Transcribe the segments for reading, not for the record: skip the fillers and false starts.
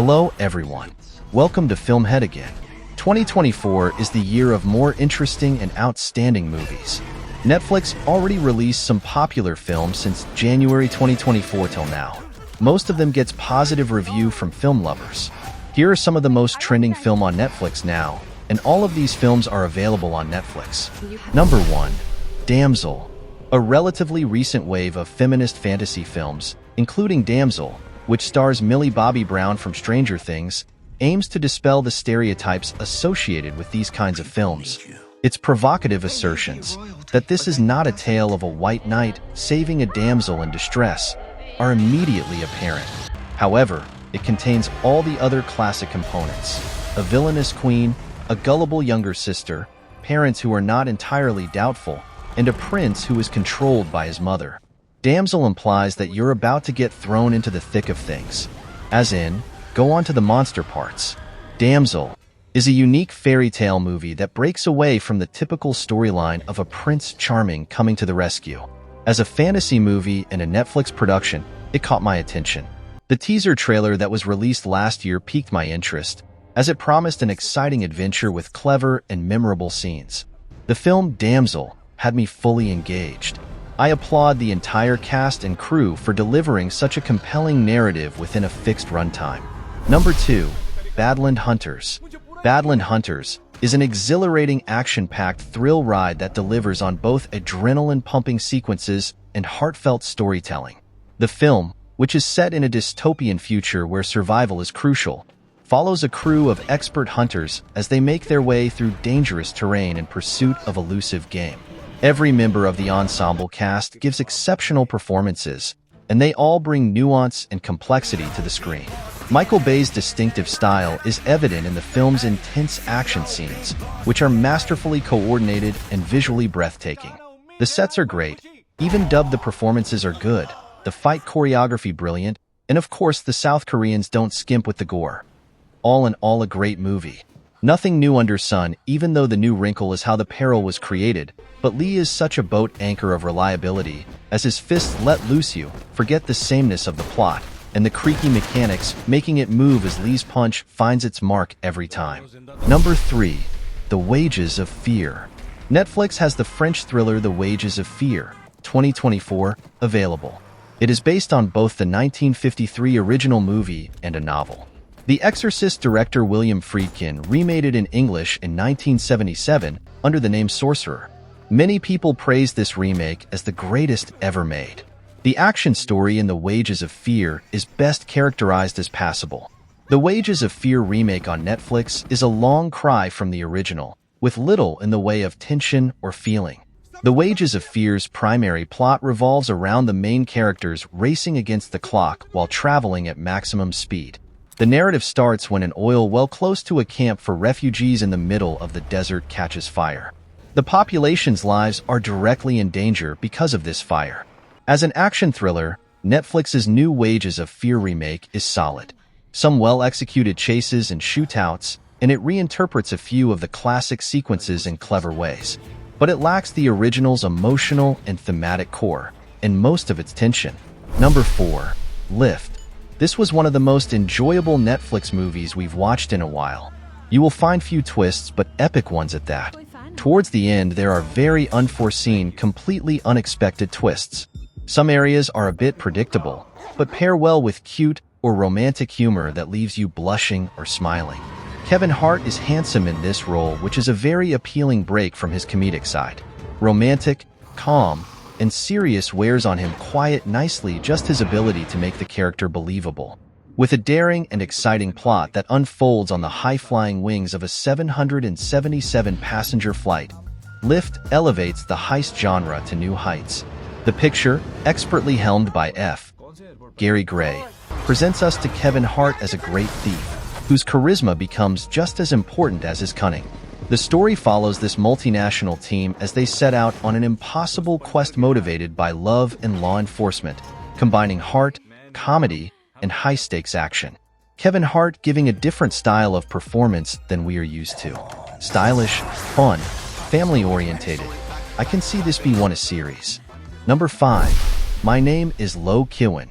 Hello everyone. Welcome to FilmHead again. 2024 is the year of more interesting and outstanding movies. Netflix already released some popular films since January 2024 till now. Most of them gets positive review from film lovers. Here are some of the most trending film on Netflix now, and all of these films are available on Netflix. Number 1. Damsel. A relatively recent wave of feminist fantasy films, including Damsel, which stars Millie Bobby Brown from Stranger Things, aims to dispel the stereotypes associated with these kinds of films. Its provocative assertions that this is not a tale of a white knight saving a damsel in distress are immediately apparent. However, it contains all the other classic components: a villainous queen, a gullible younger sister, parents who are not entirely doubtful, and a prince who is controlled by his mother. Damsel implies that you're about to get thrown into the thick of things, as in, go on to the monster parts. Damsel is a unique fairy tale movie that breaks away from the typical storyline of a Prince Charming coming to the rescue. As a fantasy movie and a Netflix production, it caught my attention. The teaser trailer that was released last year piqued my interest, as it promised an exciting adventure with clever and memorable scenes. The film Damsel had me fully engaged. I applaud the entire cast and crew for delivering such a compelling narrative within a fixed runtime. Number 2. Badland Hunters. Badland Hunters is an exhilarating action-packed thrill ride that delivers on both adrenaline-pumping sequences and heartfelt storytelling. The film, which is set in a dystopian future where survival is crucial, follows a crew of expert hunters as they make their way through dangerous terrain in pursuit of elusive game. Every member of the ensemble cast gives exceptional performances, and they all bring nuance and complexity to the screen. Michael Bay's distinctive style is evident in the film's intense action scenes, which are masterfully coordinated and visually breathtaking. The sets are great, even dubbed the performances are good, the fight choreography brilliant, and of course the South Koreans don't skimp with the gore. All in all, a great movie. Nothing new under sun, even though the new wrinkle is how the peril was created, but Lee is such a boat anchor of reliability, as his fists let loose you forget the sameness of the plot, and the creaky mechanics making it move as Lee's punch finds its mark every time. Number 3. The Wages of Fear. Netflix has the French thriller The Wages of Fear, 2024, available. It is based on both the 1953 original movie and a novel. The Exorcist director William Friedkin remade it in English in 1977 under the name Sorcerer. Many people praise this remake as the greatest ever made. The action story in The Wages of Fear is best characterized as passable. The Wages of Fear remake on Netflix is a long cry from the original, with little in the way of tension or feeling. The Wages of Fear's primary plot revolves around the main characters racing against the clock while traveling at maximum speed. The narrative starts when an oil well close to a camp for refugees in the middle of the desert catches fire. The population's lives are directly in danger because of this fire. As an action thriller, Netflix's new Wages of Fear remake is solid. Some well-executed chases and shootouts, and it reinterprets a few of the classic sequences in clever ways. But it lacks the original's emotional and thematic core, and most of its tension. Number 4. Lift. This was one of the most enjoyable Netflix movies we've watched in a while. You will find few twists, but epic ones at that. Towards the end, there are very unforeseen, completely unexpected twists. Some areas are a bit predictable, but pair well with cute or romantic humor that leaves you blushing or smiling. Kevin Hart is handsome in this role, which is a very appealing break from his comedic side. Romantic, calm, and serious wears on him quite nicely, just his ability to make the character believable. With a daring and exciting plot that unfolds on the high-flying wings of a 777-passenger flight, Lift elevates the heist genre to new heights. The picture, expertly helmed by F. Gary Gray, presents us to Kevin Hart as a great thief, whose charisma becomes just as important as his cunning. The story follows this multinational team as they set out on an impossible quest motivated by love and law enforcement, combining heart, comedy, and high-stakes action. Kevin Hart giving a different style of performance than we are used to. Stylish, fun, family-orientated. I can see this be one a series. Number 5. My Name is Lo Kiwin.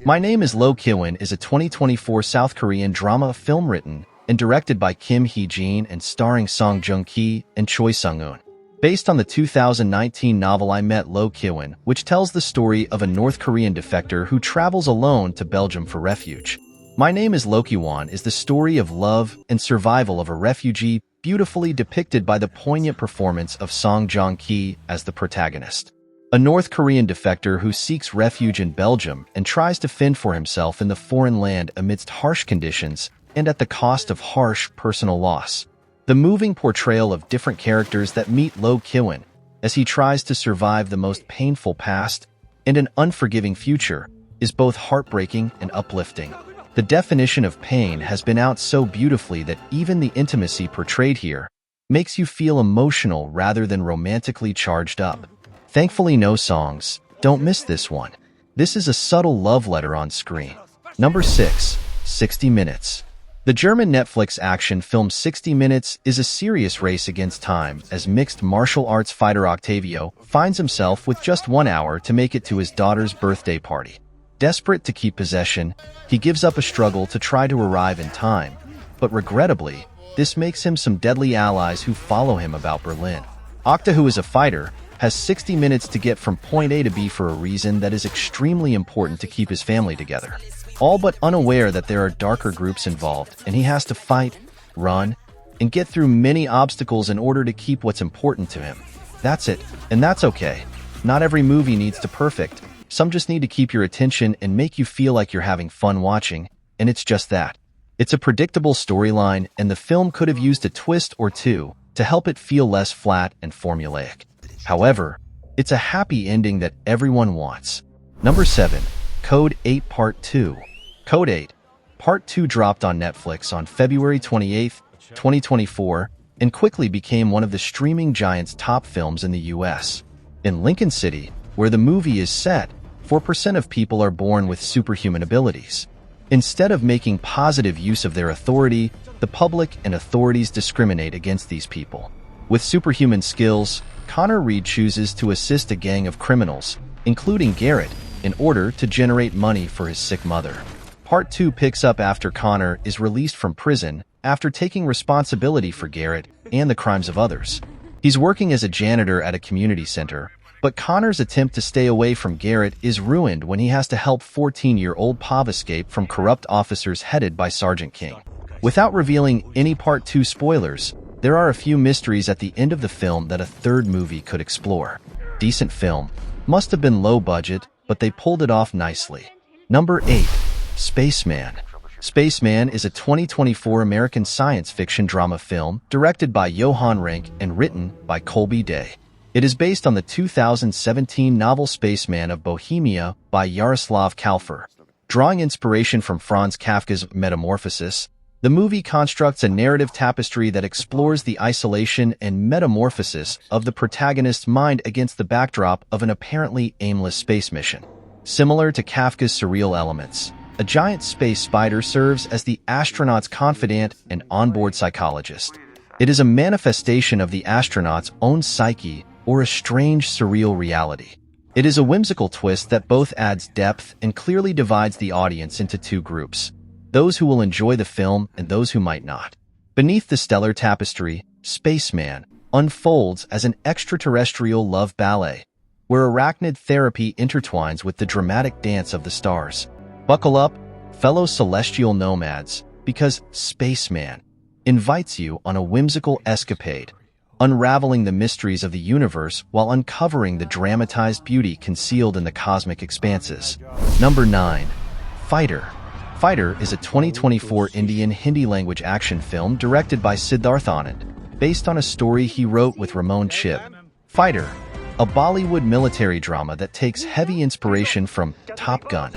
My Name is Lo Kiwon is a 2024 South Korean drama film written and directed by Kim Hee-jin and starring Song Joong-ki and Choi Sung-eun. Based on the 2019 novel I Met Lo Kiwon, which tells the story of a North Korean defector who travels alone to Belgium for refuge. My Name is Lo Kiwon is the story of love and survival of a refugee, beautifully depicted by the poignant performance of Song Joong-ki as the protagonist. A North Korean defector who seeks refuge in Belgium and tries to fend for himself in the foreign land amidst harsh conditions and at the cost of harsh personal loss. The moving portrayal of different characters that meet Lo Kiwon as he tries to survive the most painful past and an unforgiving future is both heartbreaking and uplifting. The definition of pain has been out so beautifully that even the intimacy portrayed here makes you feel emotional rather than romantically charged up. Thankfully, no songs. Don't miss this one. This is a subtle love letter on screen. Number 6. 60 Minutes. The German Netflix action film 60 Minutes is a serious race against time as mixed martial arts fighter Octavio finds himself with just 1 hour to make it to his daughter's birthday party. Desperate to keep possession, he gives up a struggle to try to arrive in time, but regrettably, this makes him some deadly allies who follow him about Berlin. Octa, who is a fighter, has 60 minutes to get from point A to B for a reason that is extremely important to keep his family together. All but unaware that there are darker groups involved, and he has to fight, run, and get through many obstacles in order to keep what's important to him. That's it, and that's okay. Not every movie needs to perfect. Some just need to keep your attention and make you feel like you're having fun watching, and it's just that. It's a predictable storyline, and the film could have used a twist or two to help it feel less flat and formulaic. However, it's a happy ending that everyone wants. Number 7. Code 8 Part 2. Code 8 Part 2 dropped on Netflix on February 28, 2024, and quickly became one of the streaming giant's top films in the US. In Lincoln City, where the movie is set, 4% of people are born with superhuman abilities. Instead of making positive use of their authority, the public and authorities discriminate against these people. With superhuman skills, Connor Reed chooses to assist a gang of criminals, including Garrett, in order to generate money for his sick mother. Part 2 picks up after Connor is released from prison after taking responsibility for Garrett and the crimes of others. He's working as a janitor at a community center, but Connor's attempt to stay away from Garrett is ruined when he has to help 14-year-old Pav escape from corrupt officers headed by Sergeant King. Without revealing any Part 2 spoilers, there are a few mysteries at the end of the film that a third movie could explore. Decent film. Must have been low budget, but they pulled it off nicely. Number 8. Spaceman. Spaceman is a 2024 American science fiction drama film directed by Johan Renck and written by Colby Day. It is based on the 2017 novel Spaceman of Bohemia by Jaroslav Kalfer. Drawing inspiration from Franz Kafka's Metamorphosis, the movie constructs a narrative tapestry that explores the isolation and metamorphosis of the protagonist's mind against the backdrop of an apparently aimless space mission. Similar to Kafka's surreal elements, a giant space spider serves as the astronaut's confidant and onboard psychologist. It is a manifestation of the astronaut's own psyche or a strange, surreal reality. It is a whimsical twist that both adds depth and clearly divides the audience into two groups: those who will enjoy the film and those who might not. Beneath the stellar tapestry, Spaceman unfolds as an extraterrestrial love ballet, where arachnid therapy intertwines with the dramatic dance of the stars. Buckle up, fellow celestial nomads, because Spaceman invites you on a whimsical escapade, unraveling the mysteries of the universe while uncovering the dramatized beauty concealed in the cosmic expanses. Number 9. Fighter. Fighter is a 2024 Indian Hindi-language action film directed by Siddharth Anand, based on a story he wrote with Ramon Chib. Fighter, a Bollywood military drama that takes heavy inspiration from Top Gun: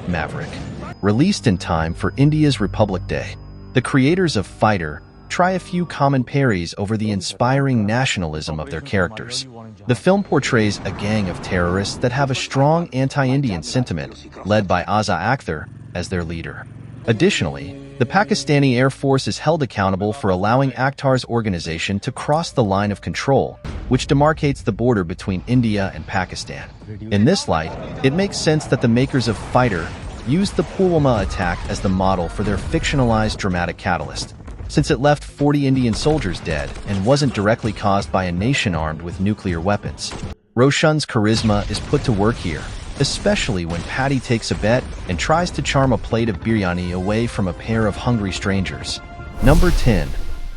Maverick. Released in time for India's Republic Day, the creators of Fighter try a few common parries over the inspiring nationalism of their characters. The film portrays a gang of terrorists that have a strong anti-Indian sentiment, led by Azza Akhtar as their leader. Additionally, the Pakistani Air Force is held accountable for allowing Akhtar's organization to cross the line of control, which demarcates the border between India and Pakistan. In this light, it makes sense that the makers of Fighter used the Pulwama attack as the model for their fictionalized dramatic catalyst, since it left 40 Indian soldiers dead and wasn't directly caused by a nation armed with nuclear weapons. Roshan's charisma is put to work here, especially when Patty takes a bet and tries to charm a plate of biryani away from a pair of hungry strangers. Number 10.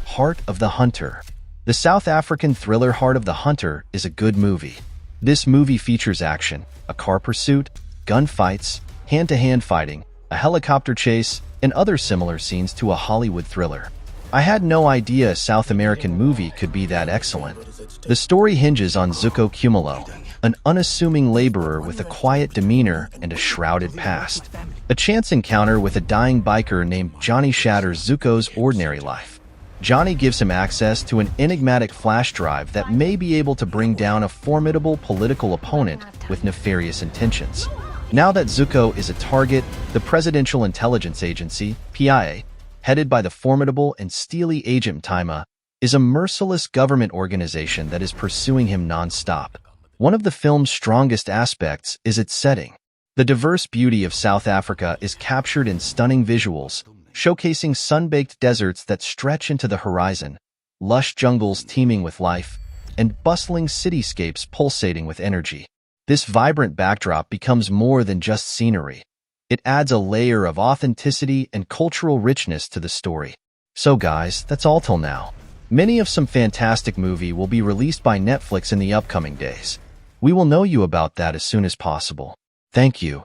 Heart of the Hunter. The South African thriller Heart of the Hunter is a good movie. This movie features action, a car pursuit, gunfights, hand-to-hand fighting, a helicopter chase, and other similar scenes to a Hollywood thriller. I had no idea a South American movie could be that excellent. The story hinges on Zuko Cumulo, an unassuming laborer with a quiet demeanor and a shrouded past. A chance encounter with a dying biker named Johnny shatters Zuko's ordinary life. Johnny gives him access to an enigmatic flash drive that may be able to bring down a formidable political opponent with nefarious intentions. Now that Zuko is a target, the Presidential Intelligence Agency, PIA, headed by the formidable and steely Agent Taima, is a merciless government organization that is pursuing him non-stop. One of the film's strongest aspects is its setting. The diverse beauty of South Africa is captured in stunning visuals, showcasing sun-baked deserts that stretch into the horizon, lush jungles teeming with life, and bustling cityscapes pulsating with energy. This vibrant backdrop becomes more than just scenery. It adds a layer of authenticity and cultural richness to the story. So guys, that's all till now. Many of some fantastic movie will be released by Netflix in the upcoming days. We will know you about that as soon as possible. Thank you.